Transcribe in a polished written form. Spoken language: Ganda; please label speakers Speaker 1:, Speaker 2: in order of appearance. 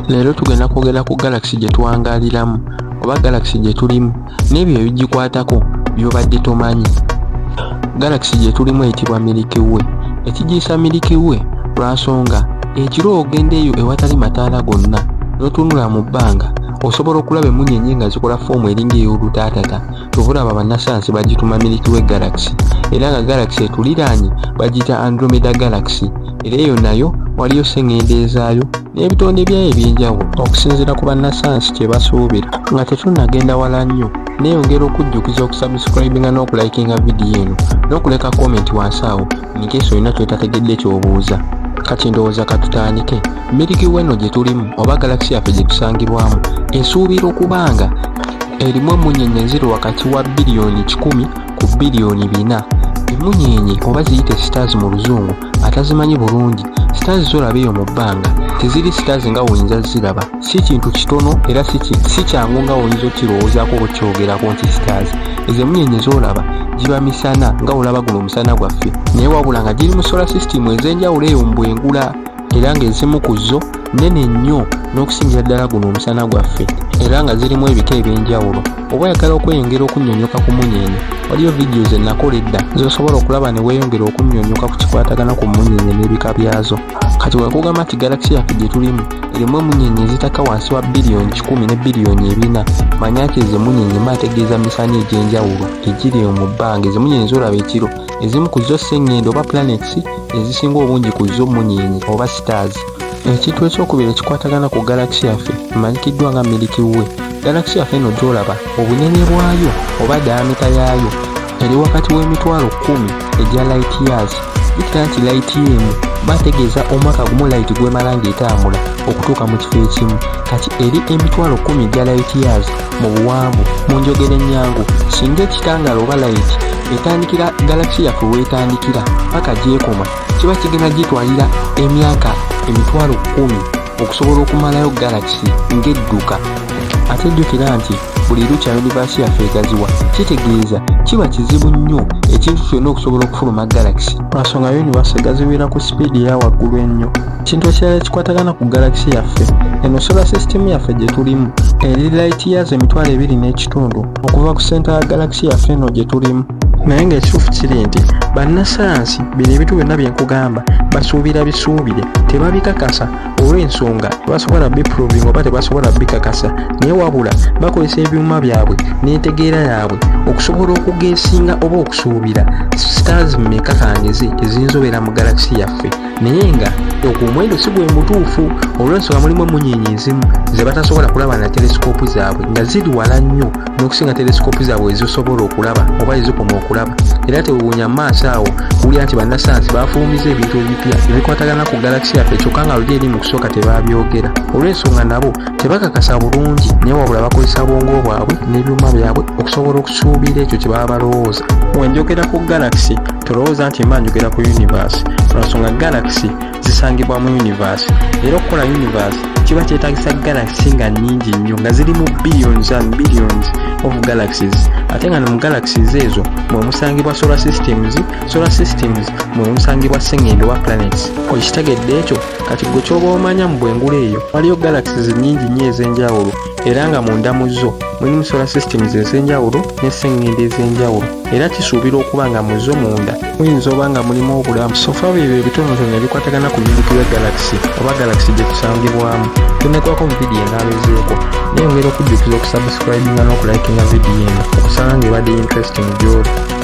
Speaker 1: Leero tugenda kwogera ku galaxy gye tuwangaaliramu oba galaxy gye tulimu n'ebyo ebigikwatako by'obadde tomanyi. Galaxy gye tulimu eyitibwa Milky Way. Ekigiyisa Milky Way lwa nsonga ekiro ogenda eyo ewatali mataala gonna n'otunula mu bbanga osobola okulaba emunyeenye nga zikola foomu eringa ey'olutaatata. Tubulaba bannasayansi bagituma Milky Way Galaxy, era nga galaxy etuliraanye bagiyita Andromeda Galaxy, era eyo nayo waliyo sseŋŋende ezaayo n'ebitonde byayo eby'enjawulo okusinziira ku bannasayansi kye basuubira. Nga tetunnagenda wala nnyo, neeyongera okujjukiza okusubscribinga n'okulayikinga vidiyo eno n'okuleka komenti wansi awo in case olina ky'otategedde ky'obuuza. Kati ndowooza katutandike. Milky Way eno gye tulimu oba galaxy yaffe gye tusangibwamu esuubira okubanga erimu emunyeenye eziri wakati wa biliyoni 10 ku biliyoni 4. Emunyeenye oba ziyite stars mu luzungu atazimanyi bulungi. Stars zolaba eyo mu bbanga teziri stars nga woyinza ziraba, si kintu kitono era si kyangu nga woyinza okirowoozaako okyogerako nti stars. Ezo emunyeenye zolaba giba misana nga olaba guno omusana gwaffe, naye wabula nga giri mu solar system ez'enjawulo eyo mbwengula, era ng'ezimu ku zo nnene nnyo n'okusingira ddala guno omusana gwaffe, era nga zirimu ebika eby'enjawulo. Oba oyagala okweyongera okunnyonnyoka ku munyeenye, waliyo vidiyo ze nakola edda z'osobola okulaba ne weeyongera okunnyonnyoka ku kikwatagana ku munyeenye n'ebika byazo. Kati wekugamba nti galaxy yaffe gye tulimu erimu emunyeenye ezitaka wansi wa biliyoni 10 ne biliyoni 4, manya nti ezo emunyeenye mbategeeza misana egy'enjawulo egiri mu bbanga. Ezo emunyeenye zolaba ekiro ezimu ku zo sseŋŋende oba planets ezisinga obungi ku zo munyeenye oba stars. Ekintu ekyokubiri ekikwatagana ku galaxy yaffe emanyikiddwa nga Milky Way. Galaxy yaffe eno gy'olaba obunene bwayo oba diameter yaayo eri wakati w'emitwalo 10 egya light years. Jjukira nti light emu bategeeza omwaka gumu light gwemala ng'etambula okutuuka mu kifo ekimu. Kati eri emitwalo 10 egya light years mu buwanvu. Mu njogera ennyangu, singa ekitangaala oba light etandikira galaxy yaffe w'etandikira paka gy'ekoma, kiba kigenda gitwalira emyaka emitwalo 10 okusobola okumalayo galaxy ng'edduka. Ate jjukira nti buli lukya universe yaffe egaziwa, kitegeeza kiba kizibu nnyo ekintu kyonna okusobola okufuluma galaxy, lwansonga universe egaziwira ku sipiidi eya waggulu ennyo. Kintu ekirala ekikwatagana ku galaxy yaffe eno solar system yaffe gye tulimu eri light years emitwalo 2.5 okuva ku center ya galaxy yaffe eno gye tulimu. Naye ng'ekituufu kiri nti bannasayansi bino ebintu byonna bye nkugamba basuubira bisuubire, tebabikakasa olw'ensonga tebasobola biproving oba tebasobola bikakasa, naye wabula bakozesa ebyuma byabwe n'entegeera yaabwe okusobola okugeesinga oba okusuubira stars mmeka kangeze eziyinza obeera mu galaxy yaffe. Naye nga omuwendo si gwe mutuufu olw'ensonga mulimu emunyeenye ezimu ze batasobola kulaba na telescope zaabwe nga ziri wala nnyo n'okusinga telescope zaabwe ezisobola okulaba oba ezikoma okulaba. Era tewuunya mu maaso awo kuwulira nti bannasayansi bafulumiza ebintu ebipya ebikwatagana ku galaxy yaffe kyokka nga luli eri mu kusooka tebabyogera olw'ensonga nabo tebakakasa bulungi, naye wabula bakozesa bwongo bwabwe n'ebyuma byabwe okusobola okusuubira ekyo kye baba balowooza. Wenjogera ku galaxy tolowooza nti mba njogera ku universe, lwansonga galaxy zisangibwa mu universe, era okukola universe kiba kyetagisa galaxy nga nnyingi nnyo nga ziri mu billions and billions of galaxies. Ate nga ne mu galaxies ezo mwe musangibwa solar systems mwe musangibwa sseŋŋende wa planets. Okitegedde ekyo? Kati gwe ky'oba omanya mu bwengula eyo waliyo galaxies nnyingi nnyo ez'enjawulo, era nga munda mu zo mulimu solar systems ez'enjawulo ne sseŋŋende ez'enjawulo, era kisuubira okuba nga mu zo munda muyinza oba nga mulimu obulamu. Sofa bibyo ebitonotono ebikwatagana ku Milky Way Galaxy oba galaxy gye tusangibwamu. Tunekwako mu vidiyo enaabezeeko, neyongera okujjukiza okusubscribinga n'okulayikinga vidiyo eno okusanga ng'ebadde interesting gy'oli.